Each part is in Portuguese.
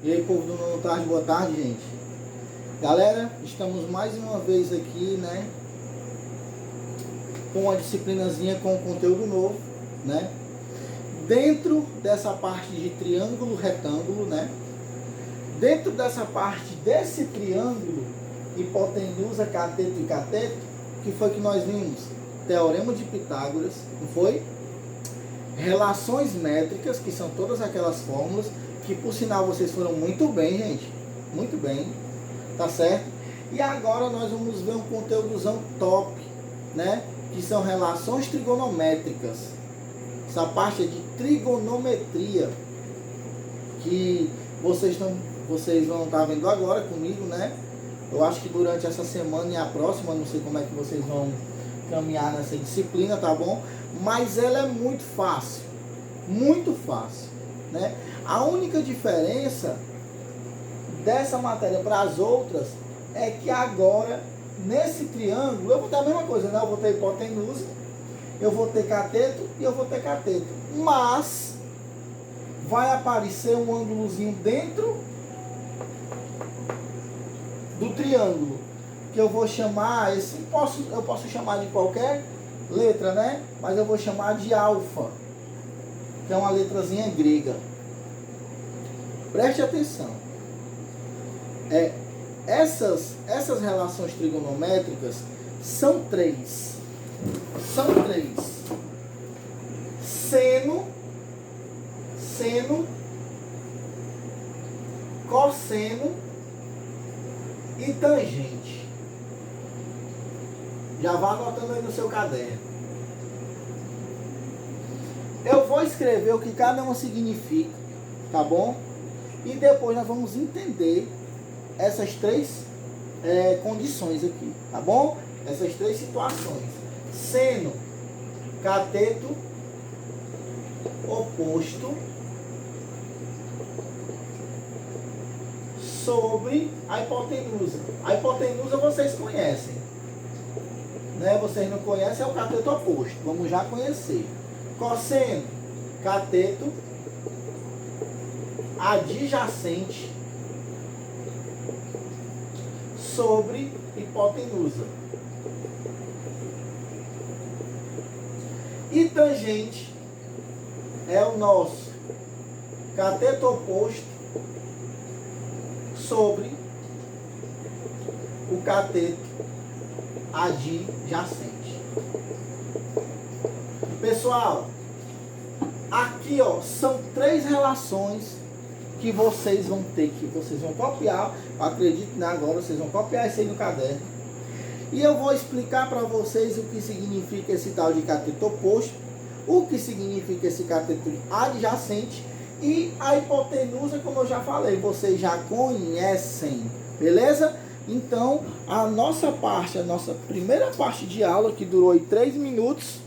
E aí, povo do Nono Tarde, boa tarde, gente. Galera, estamos mais uma vez aqui, né? Com uma disciplinazinha com conteúdo novo, né? Dentro dessa parte de triângulo, retângulo, né? Dentro dessa parte desse triângulo, hipotenusa, cateto e cateto, que foi que nós vimos? Teorema de Pitágoras, não foi? Relações métricas, que são todas aquelas fórmulas, que por sinal vocês foram muito bem, gente. Muito bem, tá certo? E agora nós vamos ver um conteúdozão top, né? Que são relações trigonométricas. Essa parte é de trigonometria, que vocês vão estar vendo agora comigo, né? Eu acho que durante essa semana e a próxima, não sei como é que vocês vão caminhar nessa disciplina, tá bom? Mas ela é muito fácil, né? A única diferença dessa matéria para as outras é que agora, nesse triângulo, eu vou ter a mesma coisa, né? Eu vou ter hipotenusa, eu vou ter cateto e eu vou ter cateto. Mas vai aparecer um ângulozinho dentro do triângulo, que eu vou chamar, eu posso chamar de qualquer letra, né? Mas eu vou chamar de alfa, que é uma letrazinha grega. Preste atenção. Essas relações trigonométricas são três. Seno, cosseno e tangente. Já vá anotando aí no seu caderno. Eu vou escrever o que cada uma significa, tá bom? E depois nós vamos entender essas três condições aqui, tá bom? Essas três situações. Seno, cateto, oposto, sobre a hipotenusa. A hipotenusa vocês conhecem, né? Vocês não conhecem, é o cateto oposto. Vamos já conhecer. Cosseno, cateto adjacente sobre hipotenusa. E tangente é o nosso cateto oposto sobre o cateto adjacente. Pessoal, aqui ó, são três relações que vocês vão copiar. Eu acredito, né? Agora vocês vão copiar isso aí no caderno. E eu vou explicar para vocês o que significa esse tal de cateto oposto, o que significa esse cateto adjacente e a hipotenusa, como eu já falei, vocês já conhecem, beleza? Então, a nossa primeira parte de aula, que durou aí 3 minutos,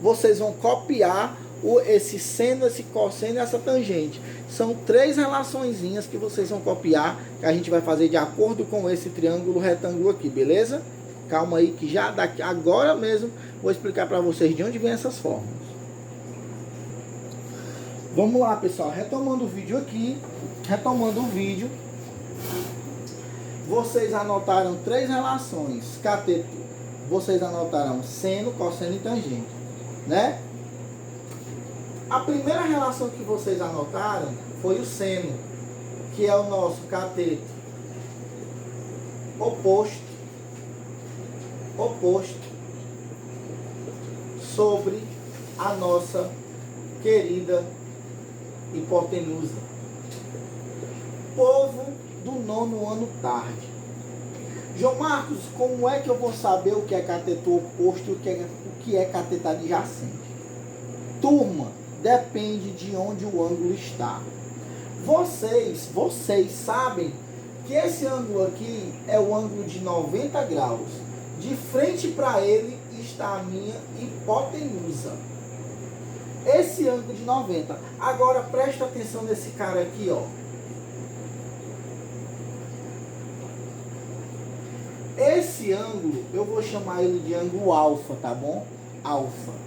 vocês vão copiar esse seno, esse cosseno e essa tangente. São três relaçõezinhas que vocês vão copiar, que a gente vai fazer de acordo com esse triângulo retângulo aqui, beleza? Calma aí que já daqui, agora mesmo, vou explicar para vocês de onde vem essas fórmulas. Vamos lá, pessoal, retomando o vídeo aqui, vocês anotaram três relações, cateto, vocês anotaram seno, cosseno e tangente, né? A primeira relação que vocês anotaram foi o seno, que é o nosso cateto oposto sobre a nossa querida hipotenusa. Povo do nono ano tarde. João Marcos, como é que eu vou saber o que é cateto oposto e o que é cateto adjacente? Turma, depende de onde o ângulo está. Vocês sabem que esse ângulo aqui é o ângulo de 90 graus. De frente para ele está a minha hipotenusa. Esse ângulo de 90. Agora presta atenção nesse cara aqui, ó. Esse ângulo, eu vou chamar ele de ângulo alfa, tá bom? Alfa.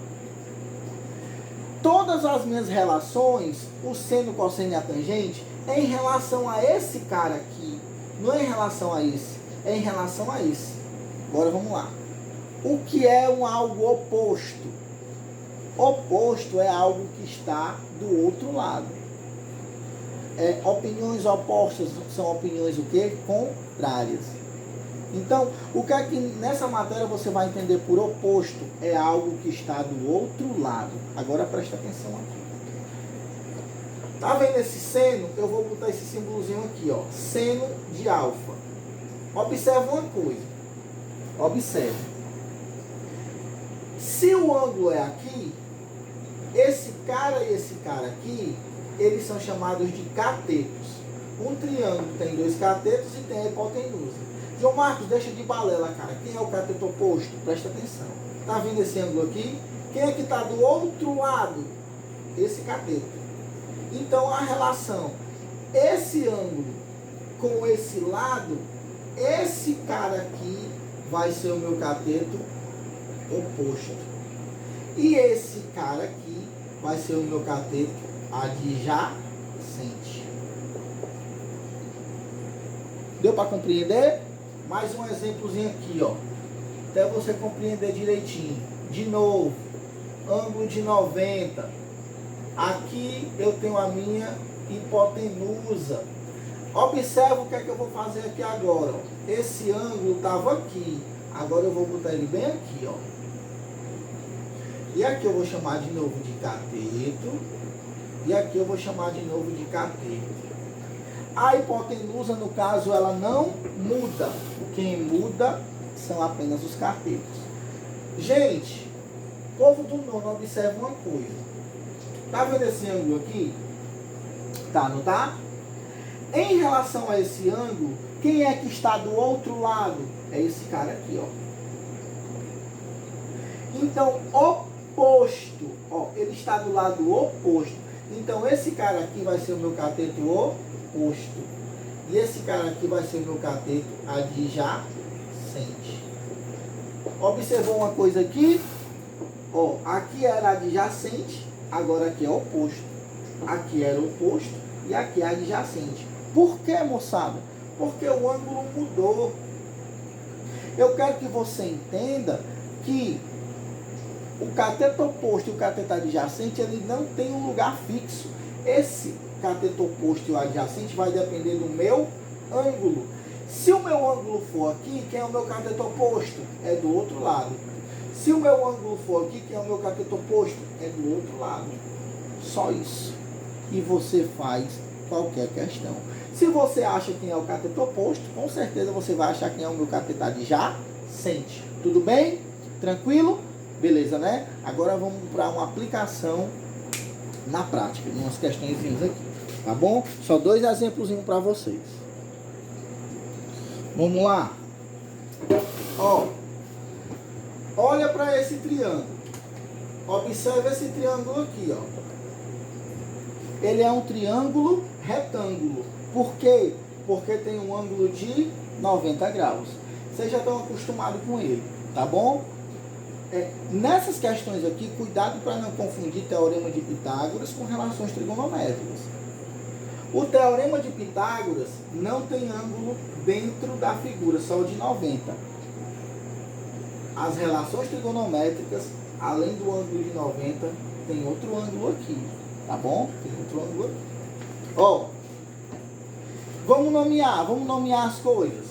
Todas as minhas relações, o seno, cosseno e a tangente, em relação a esse cara aqui. Não é em relação a esse, é em relação a esse. Agora vamos lá. O que é um algo oposto? Oposto é algo que está do outro lado. Opiniões opostas são opiniões o quê? Contrárias. Então, o que é que nessa matéria você vai entender por oposto? É algo que está do outro lado. Agora presta atenção aqui. Tá vendo esse seno? Eu vou botar esse símbolozinho aqui, ó. Seno de alfa. Observa uma coisa. Observe. Se o ângulo é aqui, esse cara e esse cara aqui, eles são chamados de catetos. Um triângulo tem dois catetos e tem a hipotenusa. João Marcos, deixa de balela, cara. Quem é o cateto oposto? Presta atenção. Tá vendo esse ângulo aqui? Quem é que está do outro lado? Esse cateto. Então, a relação, esse ângulo com esse lado, esse cara aqui vai ser o meu cateto oposto. E esse cara aqui vai ser o meu cateto adjacente. Deu para compreender? Mais um exemplozinho aqui, ó. Até você compreender direitinho. De novo, ângulo de 90. Aqui eu tenho a minha hipotenusa. Observa o que é que eu vou fazer aqui agora. Ó. Esse ângulo estava aqui. Agora eu vou botar ele bem aqui, ó. E aqui eu vou chamar de novo de cateto. E aqui eu vou chamar de novo de cateto. A hipotenusa, no caso, ela não muda. Quem muda são apenas os catetos. Gente, povo do nono, observa uma coisa. Tá vendo esse ângulo aqui? Tá, não tá? Em relação a esse ângulo, quem é que está do outro lado? É esse cara aqui, ó. Então, oposto, ó, ele está do lado oposto. Então, esse cara aqui vai ser o meu cateto oposto. E esse cara aqui vai ser o meu cateto adjacente. Observou uma coisa aqui? Ó, aqui era adjacente. Agora aqui é oposto. Aqui era oposto e aqui é adjacente. Por que, moçada? Porque o ângulo mudou. Eu quero que você entenda que o cateto oposto e o cateto adjacente, ele não tem um lugar fixo. Esse cateto oposto e o adjacente vai depender do meu ângulo. Se o meu ângulo for aqui, quem é o meu cateto oposto? É do outro lado. Se o meu ângulo for aqui, quem é o meu cateto oposto? É do outro lado. Só isso. E você faz qualquer questão. Se você acha quem é o cateto oposto, com certeza você vai achar quem é o meu cateto adjacente. Tudo bem? Tranquilo? Beleza, né? Agora vamos para uma aplicação na prática, umas questões aqui. Tá bom? Só 2 exemplos para vocês. Vamos lá. Ó. Olha para esse triângulo. Observe esse triângulo aqui, ó. Ele é um triângulo retângulo. Por quê? Porque tem um ângulo de 90 graus. Vocês já estão acostumados com ele, tá bom? Nessas questões aqui, cuidado para não confundir teorema de Pitágoras com relações trigonométricas. O teorema de Pitágoras não tem ângulo dentro da figura, só o de 90. As relações trigonométricas, além do ângulo de 90, tem outro ângulo aqui, tá bom? Tem outro ângulo aqui. Ó, vamos nomear as coisas.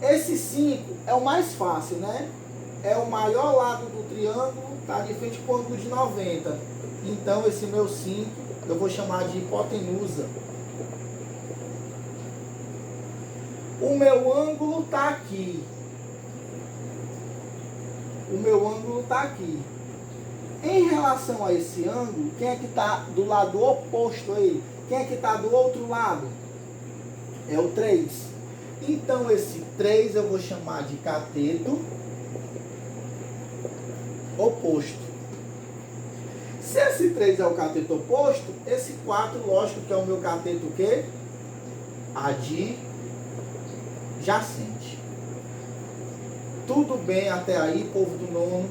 Esse 5 é o mais fácil, né? É o maior lado do triângulo, tá de frente com o ângulo de 90. Então, esse meu 5, eu vou chamar de hipotenusa. O meu ângulo tá aqui. O meu ângulo está aqui. Em relação a esse ângulo, quem é que está do lado oposto a ele? Quem é que está do outro lado? É o 3. Então, esse 3 eu vou chamar de cateto oposto. Se esse 3 é o cateto oposto, esse 4, lógico que é o meu cateto o quê? Adjacente. Tudo bem até aí, povo do nono?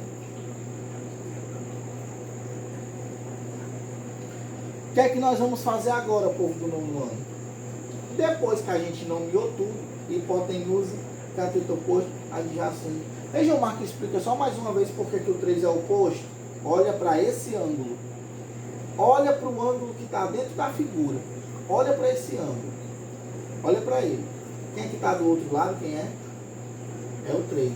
O que é que nós vamos fazer agora, povo do nono ano? Depois que a gente nomeou tudo, hipotenusa, cateto oposto, adjacente. Veja o Marco explica só mais uma vez porque que o 3 é oposto. Olha para esse ângulo. Olha para o ângulo que está dentro da figura. Olha para esse ângulo. Olha para ele. Quem é que está do outro lado? Quem é? É o 3.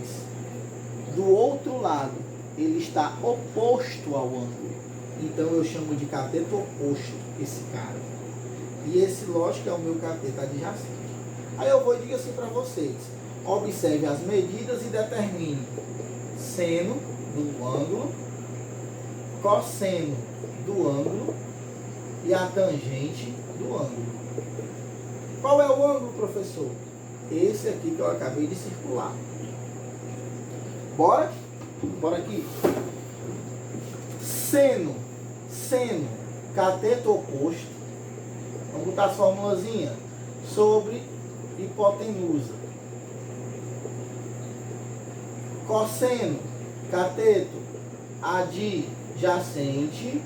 Do outro lado, ele está oposto ao ângulo. Então eu chamo de cateto oposto esse cara. E esse, lógico, é o meu cateto adjacente. Aí eu vou e digo assim para vocês. Observe as medidas e determine seno do ângulo, cosseno do ângulo e a tangente do ângulo. Qual é o ângulo, professor? Esse aqui que eu acabei de circular. Bora? Bora aqui. Seno, cateto oposto. Vamos botar a formulazinha. Sobre hipotenusa. Cosseno, cateto adjacente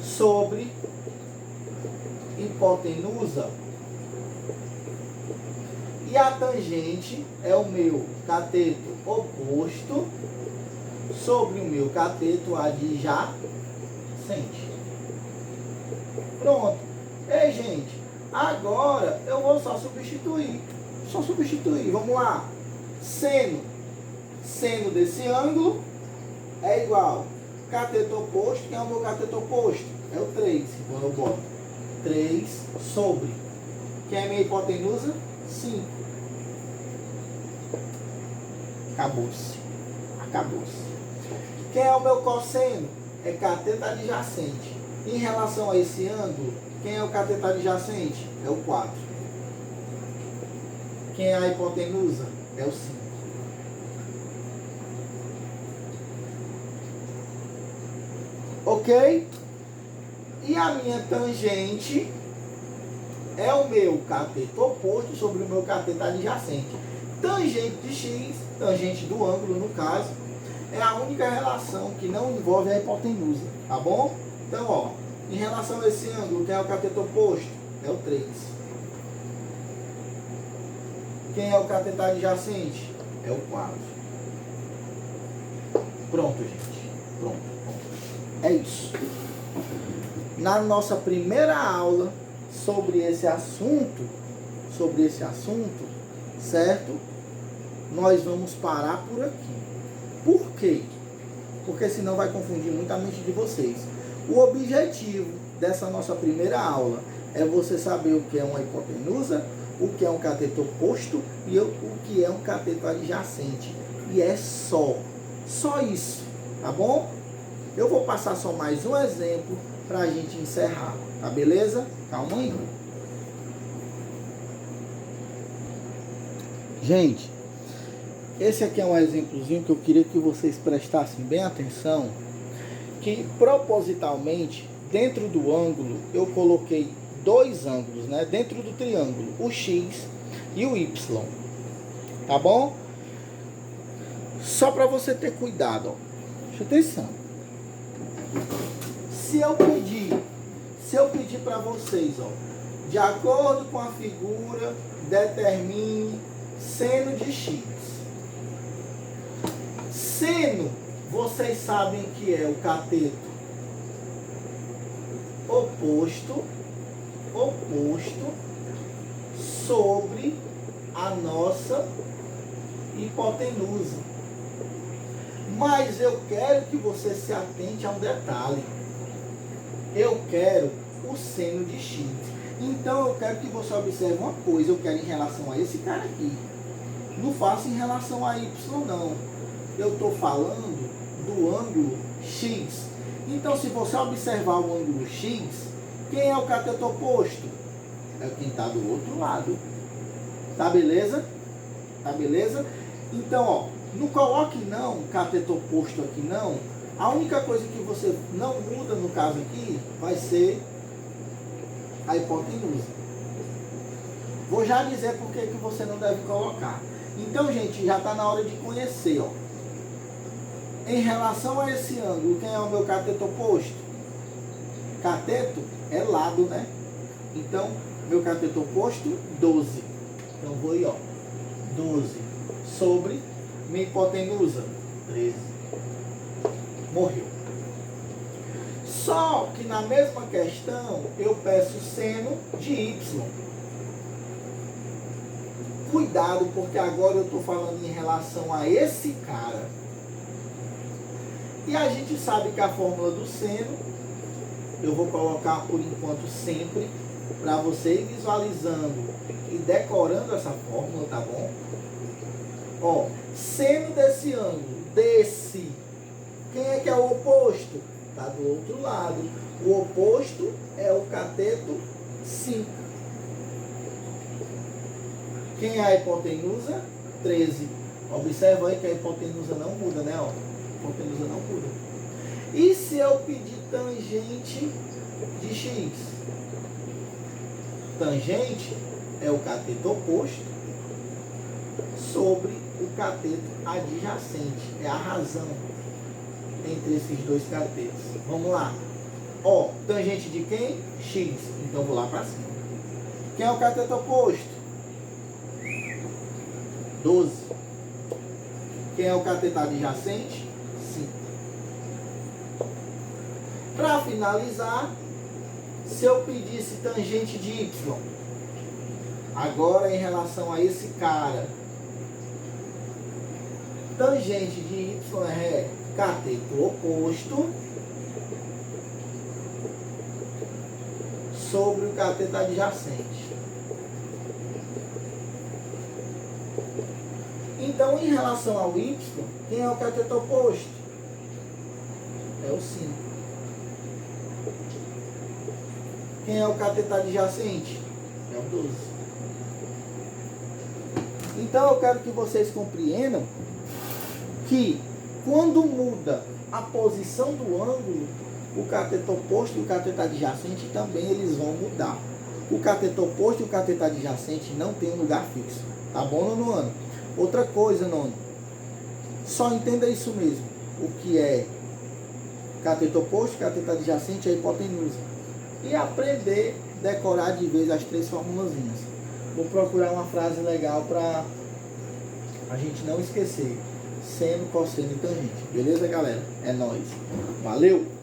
sobre hipotenusa. E a tangente é o meu cateto oposto sobre o meu cateto adjacente. Pronto. Ei, gente, agora eu vou só substituir. Vamos lá. Seno desse ângulo é igual cateto oposto. Quem é o meu cateto oposto? É o 3. Então eu boto 3 sobre. Quem é minha hipotenusa? 5. Acabou-se. Quem é o meu cosseno? É cateto adjacente. Em relação a esse ângulo, quem é o cateto adjacente? É o 4. Quem é a hipotenusa? É o 5. Ok? E a minha tangente é o meu cateto oposto sobre o meu cateto adjacente. Tangente de x, tangente do ângulo no caso, é a única relação que não envolve a hipotenusa, tá bom? Então, ó, em relação a esse ângulo, quem é o cateto oposto? É o 3. Quem é o cateto adjacente? É o 4. Pronto, gente. Pronto. É isso. Na nossa primeira aula sobre esse assunto, certo? Nós vamos parar por aqui. Por quê? Porque senão vai confundir muito a mente de vocês. O objetivo dessa nossa primeira aula é você saber o que é uma hipotenusa, o que é um cateto oposto e o que é um cateto adjacente. E é só isso, tá bom? Eu vou passar só mais um exemplo para a gente encerrar, tá beleza? Calma aí. Gente, esse aqui é um exemplozinho que eu queria que vocês prestassem bem atenção, que propositalmente, dentro do ângulo, eu coloquei dois ângulos, né? Dentro do triângulo, o X e o Y, tá bom? Só para você ter cuidado, ó. Presta atenção. Se eu pedir para vocês, ó, de acordo com a figura, determine seno de X. Seno, vocês sabem que é o cateto oposto sobre a nossa hipotenusa. Mas eu quero que você se atente a um detalhe. Eu quero o seno de X. Então eu quero que você observe uma coisa. Eu quero em relação a esse cara aqui. Não faço em relação a Y não. Eu estou falando do ângulo X. Então se você observar o ângulo X, quem é o cateto oposto? É quem está do outro lado. Tá beleza? Tá beleza? Então, ó, não coloque não, cateto oposto aqui não. A única coisa que você não muda no caso aqui vai ser a hipotenusa. Vou já dizer por que você não deve colocar. Então, gente, já está na hora de conhecer, ó. Em relação a esse ângulo, quem é o meu cateto oposto? Cateto é lado, né? Então, Meu cateto oposto, 12. Então vou aí, ó. 12 sobre minha hipotenusa, 13. Morreu. Só que na mesma questão eu peço seno de y. Cuidado, porque agora eu estou falando em relação a esse cara. E a gente sabe que a fórmula do seno, eu vou colocar por enquanto sempre, para você ir visualizando e decorando essa fórmula, tá bom? Ó, seno desse ângulo, desse, quem é que é o oposto? Tá do outro lado. O oposto é o cateto 5. Quem é a hipotenusa? 13. Observa aí que a hipotenusa não muda, né? Ó, a hipotenusa não muda. E se eu pedir tangente de x? Tangente é o cateto oposto sobre o cateto adjacente. É a razão entre esses dois catetos. Vamos lá. Ó, tangente de quem? X. Então vou lá para cima. Quem é o cateto oposto? 12. Quem é o cateto adjacente? 5. Para finalizar, se eu pedisse tangente de y, agora em relação a esse cara, tangente de y é cateto oposto sobre o cateto adjacente. Então, em relação ao y, quem é o cateto oposto? É o 5. Quem é o cateto adjacente? É o 12. Então, eu quero que vocês compreendam que quando muda a posição do ângulo, o cateto oposto e o cateto adjacente também eles vão mudar. O cateto oposto e o cateto adjacente não tem um lugar fixo. Tá bom, nono ano? Outra coisa, nono. Só entenda isso mesmo. O que é cateto oposto, cateto adjacente e a hipotenusa. E aprender a decorar de vez as 3 formulazinhas. Vou procurar uma frase legal para a gente não esquecer. Seno, cosseno e tangente. Beleza, galera? É nóis. Valeu!